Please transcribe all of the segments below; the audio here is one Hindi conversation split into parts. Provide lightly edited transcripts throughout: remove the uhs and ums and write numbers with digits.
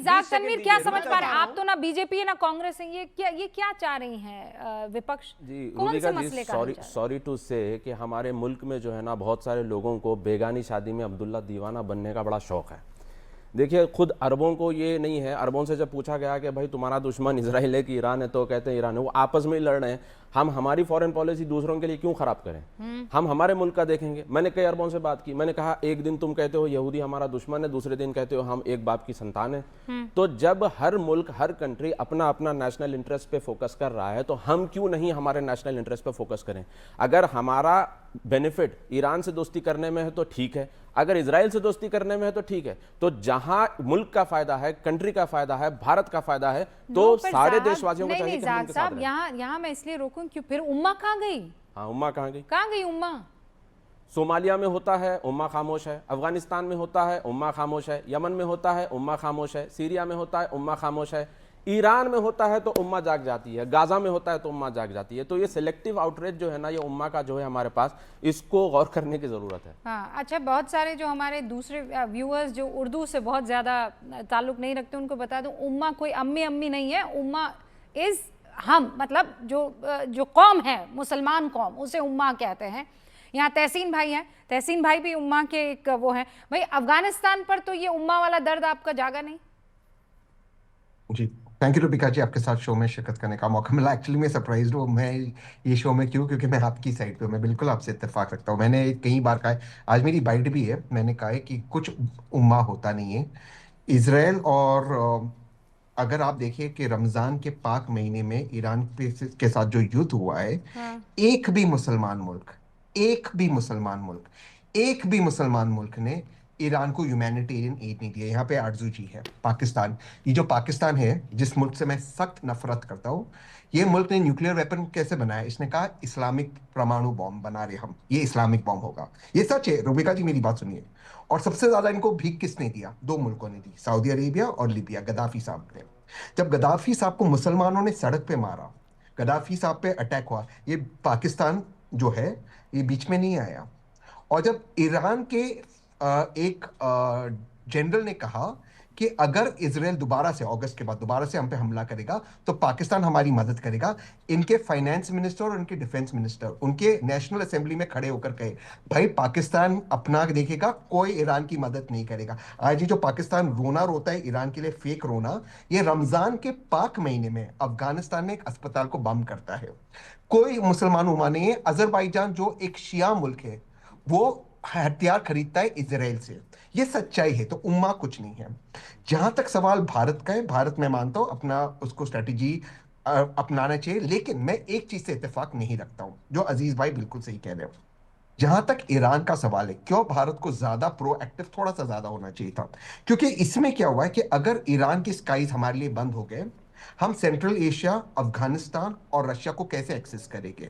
इजाक तनवीर क्या समझ पा रहे हैं आप? तो ना बीजेपी है ना कांग्रेस है, ये क्या चाह रही हैं विपक्ष? जी कौन से रूबिका मसले जी, का सॉरी टू से कि हमारे मुल्क में जो है ना बहुत सारे लोगों को बेगानी शादी में अब्दुल्ला दीवाना बनने का बड़ा शौक है। देखिए खुद अरबों को ये नहीं है, अरबों से जब पूछा गया कि भाई तुम्हारा दुश्मन इसराइल है कि ईरान है, तो कहते हैं ईरान है। वो आपस में ही लड़ रहे हैं। हम हमारी फॉरेन पॉलिसी दूसरों के लिए क्यों खराब करें? हम हमारे मुल्क का देखेंगे। मैंने कई अरबों से बात की, मैंने कहा एक दिन तुम कहते हो यहूदी हमारा दुश्मन है, दूसरे दिन कहते हो हम एक बाप की संतान है। तो जब हर मुल्क हर कंट्री अपना अपना नेशनल इंटरेस्ट पे फोकस कर रहा है, तो हम क्यों नहीं हमारे नेशनल इंटरेस्ट पे फोकस करें? अगर हमारा बेनिफिट ईरान से दोस्ती करने में है तो ठीक है, अगर इजराइल से दोस्ती करने में है तो ठीक है। तो जहां मुल्क का फायदा है, कंट्री का फायदा है, भारत का फायदा है, तो सारे देशवासियों को चाहिए कि हम उनके साथ रहें। यहाँ मैं इसलिए रोकूं कि फिर उम्मा कहाँ गई? हाँ, उम्मा कहाँ गई? कहाँ गई उम्मा? सोमालिया में होता है उम्मा खामोश है, अफगानिस्तान में होता है उम्मा खामोश है, यमन में होता है उम्मा खामोश है, सीरिया में होता है उम्मा खामोश है, ईरान में होता है तो उम्मा जाग जाती है, गाजा में होता है तो उम्मा जाग जाती है। तो ये सिलेक्टिव आउटरीच जो है ना, ये उम्मा का जो है हमारे पास, इसको गौर करने की ज़रूरत है। हाँ, अच्छा, बहुत सारे जो हमारे दूसरे व्यूअर्स जो उर्दू से बहुत ज़्यादा ताल्लुक़ नहीं रखते, उनको बता दूं, उम्मा कोई अम्मी अम्मी नहीं है। उम्मा इज़ हम, मतलब जो कौम है, मुसलमान कौम, उसे उम्मा कहते हैं। यहाँ तहसीन भाई हैं, तहसीन भाई भी उम्मा के एक वो हैं। भाई अफगानिस्तान पर तो ये उम्मा वाला दर्द आपका जागा नहीं? जी, थैंक यू रूबिका जी, आपके साथ शो में शिरकत करने का मौका मिला। एक्चुअली मैं सरप्राइज हूँ, मैं ये शो में क्यों, क्योंकि मैं आपकी साइड पे हूँ। मैं बिल्कुल आपसे इत्तेफाक रखता हूँ। मैंने कई बार कहा है, आज मेरी बाइट भी है, मैंने कहा है कि कुछ उम्मा होता नहीं है। इसराइल और अगर आप देखिए कि रमजान के पाक महीने में ईरान के साथ जो युद्ध हुआ है, हाँ। एक भी मुसलमान मुल्क, एक भी मुसलमान मुल्क, एक भी मुसलमान मुल्क ने ईरान को ह्यूमैनिटेरियन एड नहीं दिया। यहाँ पे आरजू जी है, पाकिस्तान। ये जो पाकिस्तान है, जिस मुल्क से मैं सख्त नफरत करता हूँ, ये मुल्क ने न्यूक्लियर वेपन कैसे बनाया? इसने कहा इस्लामिक परमाणु बॉम्ब बना रहे हम, ये इस्लामिक बॉम्ब होगा। ये सच है, रूबिका जी मेरी बात सुनिए। और सबसे ज्यादा इनको भीख किसने दिया? दो मुल्कों ने दी, सऊदी अरेबिया और लीबिया, गद्दाफी साहब ने। जब गद्दाफी साहब को मुसलमानों ने सड़क पे मारा, गद्दाफी साहब पे अटैक हुआ, ये पाकिस्तान जो है ये बीच में नहीं आया। और जब ईरान के एक जनरल ने कहा कि अगर इसराइल दोबारा से, अगस्त के बाद दोबारा से हम पे हमला करेगा तो पाकिस्तान हमारी मदद करेगा, इनके फाइनेंस मिनिस्टर और उनके डिफेंस मिनिस्टर उनके नेशनल असेंबली में खड़े होकर कहे, भाई पाकिस्तान अपना देखेगा, कोई ईरान की मदद नहीं करेगा। आज ये जो पाकिस्तान रोना रोता है ईरान के लिए, फेक रोना, ये रमजान के पाक महीने में अफगानिस्तान में एक अस्पताल को बम करता है। कोई मुसलमान उम्मा नहीं है। अजरबैजान जो एक शिया मुल्क है, वो हथियार खरीदता है इसराइल से। ये सच्चाई है। तो उम्मा कुछ नहीं है। जहां तक सवाल भारत का है, भारत में मानता हूं अपना उसको स्ट्रेटेजी अपनाना चाहिए, लेकिन मैं एक चीज से इत्तेफाक नहीं रखता हूं, जो अजीज भाई बिल्कुल सही कह रहे हो। जहां तक ईरान का सवाल है, क्यों भारत को ज्यादा प्रोएक्टिव, थोड़ा सा ज्यादा होना चाहिए था। क्योंकि इसमें क्या हुआ है कि अगर ईरान की स्काईज हमारे लिए बंद हो गए, हम सेंट्रल एशिया, अफगानिस्तान और रशिया को कैसे एक्सेस करेंगे?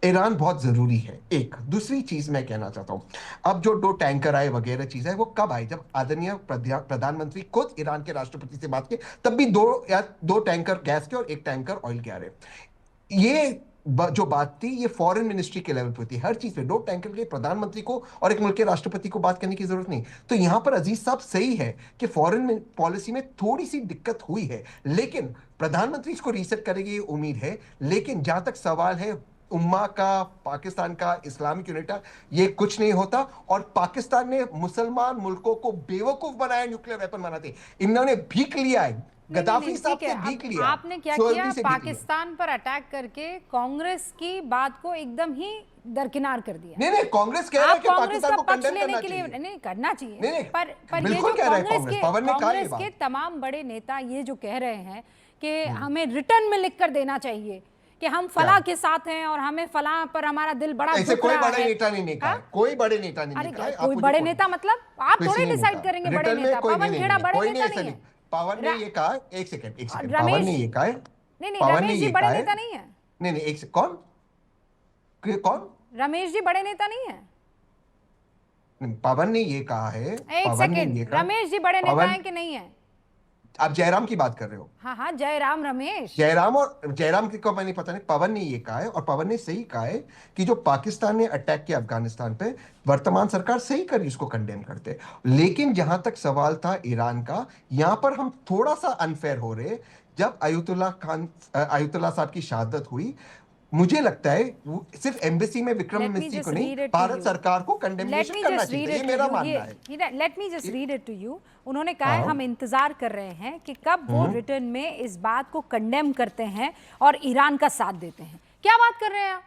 ईरान बहुत जरूरी है। एक दूसरी चीज मैं कहना चाहता हूं, अब जो दो टैंकर आए वगैरह चीज है, वो कब आए? जब आदरणीय प्रधानमंत्री खुद ईरान के राष्ट्रपति से बात की, तब भी दो टैंकर गैस के और एक टैंकर ऑयल के आ रहे। ये जो बात थी, ये फॉरेन मिनिस्ट्री के लेवल पे थी। हर चीज पे दो टैंकर के प्रधानमंत्री को और एक मुल्क के राष्ट्रपति को बात करने की जरूरत नहीं। तो यहां पर अजीज साहब सही है कि फॉरेन पॉलिसी में थोड़ी सी दिक्कत हुई है, लेकिन प्रधानमंत्री इसको रीसेट करेगी, ये उम्मीद है। लेकिन जहां तक सवाल है उम्मा का, पाकिस्तान का, इस्लामिक यूनिट, ये कुछ नहीं होता। और पाकिस्तान ने मुसलमान मुल्कों को बेवकूफ बनाया न्यूक्लियर वेपन बनाते। इन्होंने भीख लिया है, गद्दाफी साहब से भीख लिया। आपने क्या किया? पाकिस्तान पर अटैक करके कांग्रेस की बात को एकदम ही दरकिनार कर दिया। नहीं, कांग्रेस कह रहा है कि पाकिस्तान को कंडेम करना चाहिए। नहीं करना चाहिए। नहीं, पर ये जो कांग्रेस के तमाम बड़े नेता ये जो कह रहे हैं कि हमें रिटर्न में लिखकर देना चाहिए कि हम फला के साथ हैं और हमें फला पर हमारा दिल बड़ा ऐसे कोई बड़े नेता नहीं कहा, कोई बड़े नेता नहीं कहा। कोई बड़े नेता मतलब आप थोड़े डिसाइड करेंगे बड़े नेता? पवन खेड़ा बड़े नेता नहीं है। पवन ने ये कहा, एक सेकंड, पवन ने ये कहा, नहीं, रमेश जी बड़े नेता नहीं है। नहीं, एक सेकंड, कौन? रमेश जी बड़े नेता नहीं है। पवन ने ये कहा है, एक सेकंड, रमेश जी बड़े नेता हैं कि नहीं है? आप जयराम की बात कर रहे हो। हाँ हाँ, जयराम रमेश। जयराम को मैंने पता नहीं, पवन ने ये कहा है, और पवन ने सही कहा है कि जो पाकिस्तान ने अटैक किया अफगानिस्तान पे, वर्तमान सरकार सही करी, उसको कंडेम करते। लेकिन जहां तक सवाल था ईरान का, यहां पर हम थोड़ा सा अनफेयर हो रहे। जब आयतुल्लाह साहब की शहादत हुई, मुझे लगता है वो सिर्फ एम्बेसी में विक्रम मिस्री को नहीं, भारत सरकार को कंडेमनेशन करना चाहिए। ये मेरा मानना है। Let me just read it to you. उन्होंने कहा है हम इंतजार कर रहे हैं कि कब वो रिटर्न में इस बात को कंडेम करते हैं और ईरान का साथ देते हैं। क्या बात कर रहे हैं आप?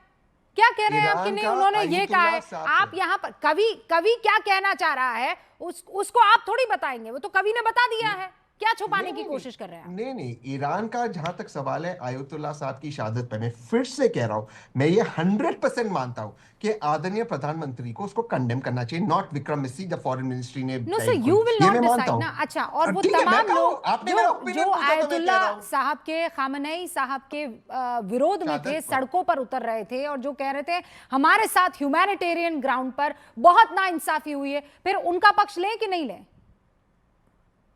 क्या कह रहे हैं आप कि नहीं उन्होंने ये कहा है? आप यहाँ पर कवि क्या कहना चाह रहा है उसको आप थोड़ी बताएंगे, वो तो कवि ने बता दिया है। क्या छुपाने की कोशिश कर रहे हैं? नहीं, ईरान का जहां तक सवाल है आयतुल्लाह साहब की शहादत पर, मैं फिर से कह रहा हूं, मैं ये 100% मानता हूं कि आदरणीय प्रधानमंत्री को उसको कंडेम करना चाहिए, नॉट विक्रम मिस्री जब फॉरेन मिनिस्ट्री ने। No sir, you will not decide ना। अच्छा, और वो तमाम लोग जो आयतुल्लाह साहब के, खामनेई साहब के विरोध में थे, सड़कों पर उतर रहे थे और जो कह रहे थे हमारे साथ ह्यूमैनिटेरियन ग्राउंड पर बहुत नाइंसाफी हुई है, फिर उनका पक्ष लें कि नहीं लें?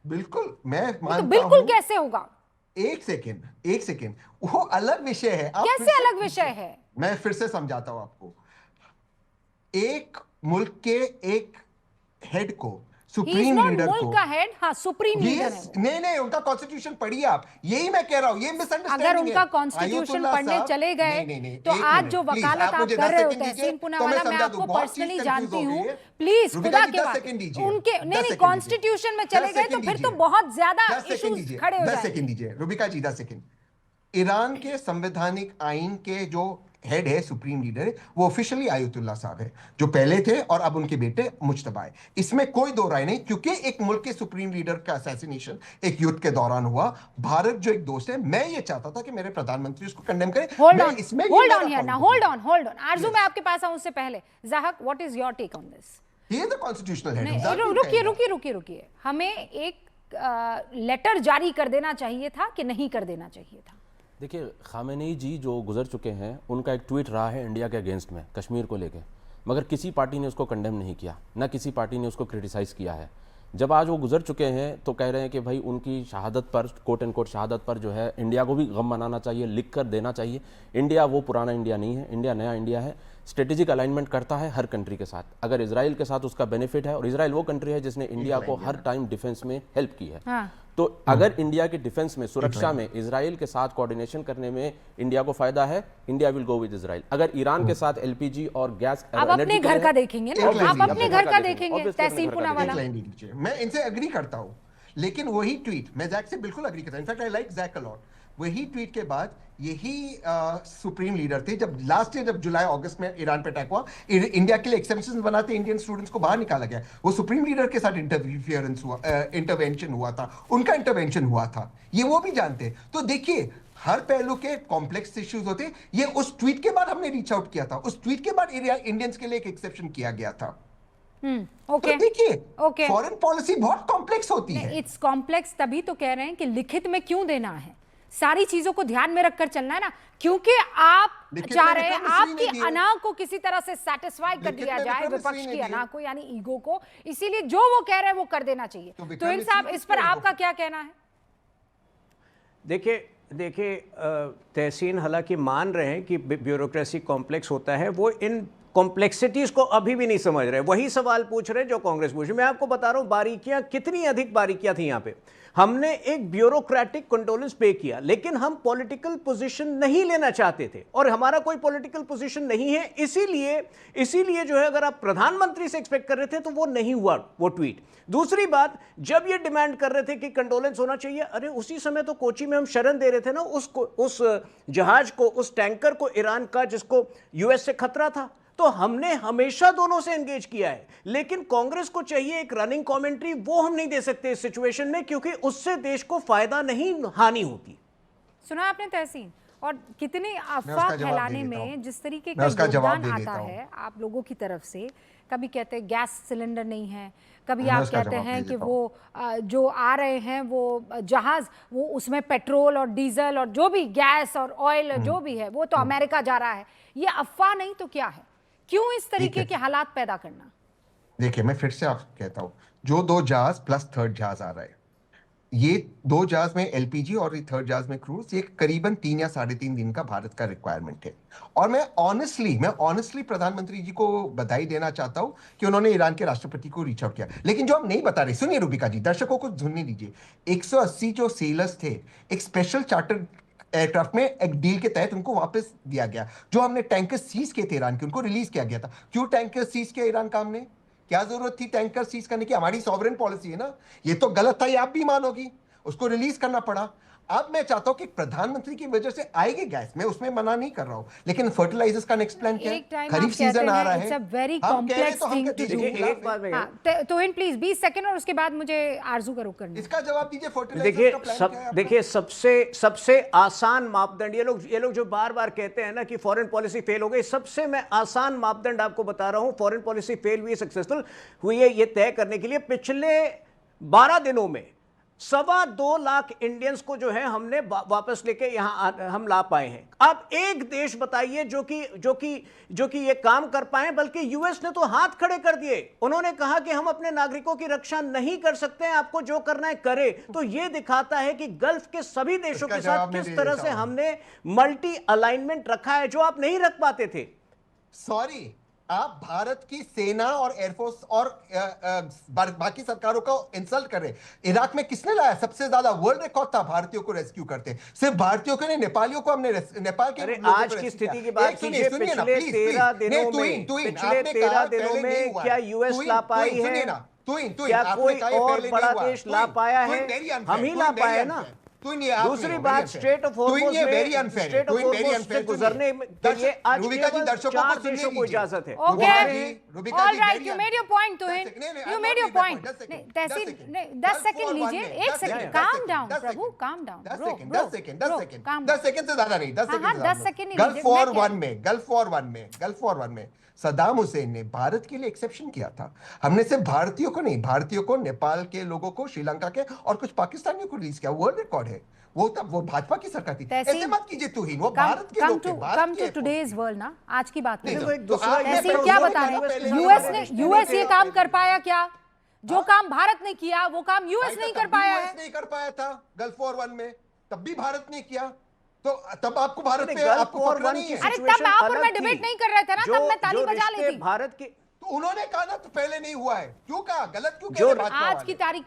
बिल्कुल, मैं मानता तो बिल्कुल कैसे होगा? एक सेकेंड, वो अलग विषय है। कैसे अलग विषय है? मैं फिर से समझाता हूं आपको। एक मुल्क के एक हेड को, सुप्रीम लीडर को, का हेड, हाँ सुप्रीम लीडर है। नहीं, उनका कॉन्स्टिट्यूशन पढ़िए आप, यही मैं कह रहा हूं, ये मिसअंडरस्टैंडिंग अगर उनका कॉन्स्टिट्यूशन पढ़ने चले गए तो आज जो वकालत आप कर रहे होते हैं तहसीन पूनावाला, मैं आपको पर्सनली जानती हूँ, प्लीज खुदा के बाद उनके नहीं कॉन्स्टिट्यूशन में चले गए तो फिर तो बहुत ज्यादा इश्यूज खड़े हो जाएंगे। 10 सेकंड दीजिए रुबिका जी, 10 सेकंड। ईरान के संवैधानिक आइन के जो हेड है, सुप्रीम लीडर है, वो ऑफिशियली आयतुल्लाह साहब है, जो पहले थे और अब उनके बेटे मुज्तबा है। इसमें कोई दो राय नहीं, क्योंकि एक मुल्क के सुप्रीम लीडर का असैसिनेशन एक युद्ध के दौरान हुआ। भारत जो एक दोस्त है, मैं ये चाहता था कि मेरे प्रधानमंत्री उसको कंडेम करें। होल्ड ऑन आरजू, मैं आपके पास आऊं उससे पहले ज़ाहक, what is your take on this? He is the constitutional head. रुकिए, हमें एक लेटर जारी कर देना चाहिए था कि नहीं कर देना चाहिए था? देखिए, खामेनेई जी जो गुजर चुके हैं, उनका एक ट्वीट रहा है इंडिया के अगेंस्ट में, कश्मीर को लेके, मगर किसी पार्टी ने उसको कंडेम नहीं किया, ना किसी पार्टी ने उसको क्रिटिसाइज़ किया है। जब आज वो गुजर चुके हैं तो कह रहे हैं कि भाई उनकी शहादत पर, कोट एंड कोट शहादत पर जो है इंडिया को भी गम मनाना चाहिए, लिख कर देना चाहिए। इंडिया वो पुराना इंडिया नहीं है, इंडिया नया इंडिया है, स्ट्रेटेजिक अलाइनमेंट करता है हर कंट्री के साथ। अगर इजराइल के साथ उसका बेनिफिट है, और इजराइल वो कंट्री है जिसने इंडिया को हर टाइम डिफेंस में हेल्प की है, हाँ। तो अगर इंडिया के डिफेंस में, सुरक्षा में इजराइल के साथ कोऑर्डिनेशन करने में इंडिया को फायदा है, India will go with Israel. अगर ईरान के साथ एलपीजी और गैस, आप अपने घर का देखेंगे ना, आप अपने घर का देखेंगे तहसीन पूनावाला। मैं इनसे एग्री करता हूं, लेकिन वही ट्वीट, मैं जैक से बिल्कुल एग्री करता हूं, in fact I like Jack a lot. वही ट्वीट के बाद यही सुप्रीम लीडर थे, जब लास्ट ईयर जब जुलाई अगस्त में ईरान पे अटैक हुआ, इंडिया के लिए एक्सेप्शंस बनाते इंडियन स्टूडेंट्स को बाहर निकाला गया। वो सुप्रीम लीडर के साथ इंटरवेंशन हुआ था, उनका इंटरवेंशन हुआ था, ये वो भी जानते। तो देखिए, हर पहलू के कॉम्प्लेक्स इश्यूज होते। ये उस ट्वीट के बाद हमने रीच आउट किया था, उस ट्वीट के बाद इंडियंस के लिए एक एक्सेप्शन किया गया था। ओके, तो देखिए, फॉरेन पॉलिसी बहुत कॉम्प्लेक्स होती है। इट्स कॉम्प्लेक्स, तभी तो कह रहे हैं कि लिखित में क्यों देना है, सारी चीजों को ध्यान में रखकर चलना है ना, क्योंकि आप चाह रहे हैं आपकी अना को किसी तरह से सेटिस्फाई कर दिया जाए, विपक्ष की अना को, यानी ईगो को, इसीलिए जो वो कह रहे हैं वो कर देना चाहिए। तो इन साहब, इस पर आपका क्या कहना है? देखिए तहसीन हालांकि मान रहे हैं कि ब्यूरोक्रेसी कॉम्प्लेक्स होता है, वो इन कॉम्प्लेक्सिटीज को अभी भी नहीं समझ रहे। वही सवाल पूछ रहे जो कांग्रेस पूछ रही। मैं आपको बता रहा हूं बारीकियां, कितनी अधिक बारीकियां थी यहां पे। हमने एक ब्यूरोक्रेटिक कंडोलेंस पे किया, लेकिन हम पॉलिटिकल पोजीशन नहीं लेना चाहते थे, और हमारा कोई पॉलिटिकल पोजीशन नहीं है। इसीलिए जो है, अगर आप प्रधानमंत्री से एक्सपेक्ट कर रहे थे तो वो नहीं हुआ वो ट्वीट। दूसरी बात, जब ये डिमांड कर रहे थे कि कंडोलेंस होना चाहिए, अरे उसी समय तो कोची में हम शरण दे रहे थे ना उस जहाज को, उस टैंकर को, ईरान का, जिसको यूएस से खतरा था। तो हमने हमेशा दोनों से एंगेज किया है, लेकिन कांग्रेस को चाहिए एक रनिंग कमेंट्री, वो हम नहीं दे सकते इस सिचुएशन में, क्योंकि उससे देश को फायदा नहीं, हानि होती। सुना आपने तहसीन, और कितनी अफवाह फैलाने में जिस तरीके का योगदान आता है आप लोगों की तरफ से। कभी कहते हैं गैस सिलेंडर नहीं है, कभी आप कहते हैं कि वो जो आ रहे हैं वो जहाज, वो उसमें पेट्रोल और डीजल और जो भी गैस और ऑयल जो भी है वो तो अमेरिका जा रहा है। ये अफवाह नहीं तो क्या है? क्यों इस तरीके के हालात पैदा करना? देखिए, मैं फिर से आपको कहता हूं, जो 2 जहाज प्लस 3rd जहाज आ रहा है, ये 2 जहाज में एलपीजी और ये 3rd जहाज में क्रूज, ये करीबन 3 या 3.5 दिन का भारत का रिक्वायरमेंट है। और मैं ऑनेस्टली प्रधानमंत्री जी को बधाई देना चाहता हूं कि उन्होंने ईरान के राष्ट्रपति को रीच आउट किया। लेकिन जो हम नहीं बता रहे, सुनिए रूबिका जी, दर्शकों को सुनने दीजिए, 180 जो सेलर्स थे, एक स्पेशल चार्टर एयरक्राफ्ट में एक डील के तहत उनको वापस दिया गया। जो हमने टैंकर सीज किए थे ईरान के, उनको रिलीज किया गया था। क्यों टैंकर सीज किया ईरान का हमने? क्या जरूरत थी टैंकर सीज करने की? हमारी सॉवरेन पॉलिसी है ना, ये तो गलत था, ये आप भी मानोगी, उसको रिलीज करना पड़ा। अब मैं चाहता हूं कि प्रधानमंत्री की वजह से आएगी गैस, मैं उसमें मना नहीं कर रहा हूं, लेकिन फर्टिलाइजर्स का नेक्स्ट प्लान क्या है? खरीफ सीजन आ रहा है, इट्स अ वेरी हम कह रहे कॉम्प्लेक्स तो हम थिंग कहते टू हैं, डू। देखिए, एक बात मैं तोहिन प्लीज 20 सेकंड, और उसके बाद मुझे आरजू का रुख करना। इसका जवाब दीजिए, फर्टिलाइजर्स देखिए का प्लान क्या है आपका? देखिए सबसे आसान मापदंड, ये लोग जो बार बार कहते हैं ना कि फॉरेन पॉलिसी फेल हो गई, सबसे मैं आसान मापदंड आपको बता रहा हूं। फॉरेन पॉलिसी फेल हुई, सक्सेसफुल हुई है, ये तय करने के लिए पिछले 12 दिनों में 2.25 लाख इंडियंस को जो है हमने वापस लेके यहां हम ला पाए हैं। अब एक देश बताइए जो कि ये काम कर पाए, बल्कि यूएस ने तो हाथ खड़े कर दिए। उन्होंने कहा कि हम अपने नागरिकों की रक्षा नहीं कर सकते हैं, आपको जो करना है करे। तो ये दिखाता है कि गल्फ के सभी देशों के साथ किस तरह से हमने मल्टी अलाइनमेंट रखा है, जो आप नहीं रख पाते थे। सॉरी, आप भारत की सेना और एयरफोर्स और बाकी सरकारों को इंसल्ट कर रहे हैं। इराक में किसने लाया? सबसे ज्यादा वर्ल्ड रिकॉर्ड था भारतीयों को रेस्क्यू करते। सिर्फ भारतीयों को नहीं, नेपालियों को हमने नेपाल के लोगों को आज की rescue स्थिति किया। की बात एक सुनिए, कीजिए, सुनिए ना, पिछले please, 13 please। दिनों नहीं, में तुहिन, पिछले आपने 13 कहा दिनों पहले नहीं में हुआ क्या है। यूएस तुहिन, ला तुहिन, पाई सुनिए है? ना, तुहिन, क्या आपने कोई कहा ये और पहले बड़ा नहीं हुआ। देश ला पाया है? very unfair, हम ही ला very पाए ना। unfair। तुहिन, ये आप दूसरी नहीं हो, बात, very unfair। Straight of Tuhin, Hormuz ये में very unfair है। Straight of Tuhin, very Hormuz unfair, से गुजरने के लिए आज रूबिका जी, केवल दर्शकों को 4 सुनने देशों को दीजिए। इजाजत है। Okay. Rubika ji, Rubika All ji, right, very you made your unfair। point, Tuhin. 10 second, नहीं, You I'll made not your make my point. point. 10 second, नहीं, 10 तहसीन, सेकंड, नहीं, 10 सेकंड Gulf War लीजिए, 1 में, 1 10 second, second, calm 10 down, second, प्रभु, 10 calm down, 10 bro, second, bro, 10 second, bro, 10 second, calm 10 down. Second से ज्यादा नहीं, 10 हाँ, सेकंड से 10 ज्यादा सेकंड ही नहीं। गल्फ लीजिए, वॉर मैं क्या- 1 में, गल्फ वॉर 1 में सद्दाम हुसैन ने भारत के लिए एक्सेप्शन किया था। हमने सिर्फ भारतीयों को नहीं, भारतीयों को, नेपाल के लोगों को, श्रीलंका के और कुछ पाकिस्तानियों को रिलीज किया। वर्ल्ड रिकॉर्ड है वो। तब वो भाजपा की सरकार थी। तहसीन, ऐसे मत कीजिए तुहिन, वो भारत के लोग थे, भारत कम के टू Air Force टुडेज थे। वर्ल्ड ना, आज की बात नहीं, करें। तो एक दूसरा आप- तहसीन मैं क्या उन्होंने बता कहा रहे पहले हैं? नहीं यूएस थे। ये काम कर पाया क्या? जो काम भारत ने किया वो काम यूएस भाई, नहीं तो कर तब भी पाया US है। नहीं कर पाया था गल्फ वॉर 1 में, तब भी भारत ने किया। तो तब आपको भारत नहीं, पे गल्फ आपको वॉर फक्र 1 नहीं की है। अरे तब सिचुएशन आप और अलग मैं थी। डिबेट नहीं कर रहे थे ना, तब मैं ताली जो बजा रिश्ते ली थी। भारत की तो उन्होंने कहा ना, तो पहले नहीं हुआ है, क्यों कहा? गलत क्यों कह जो रहे भाजपा आज वाले? की तारीख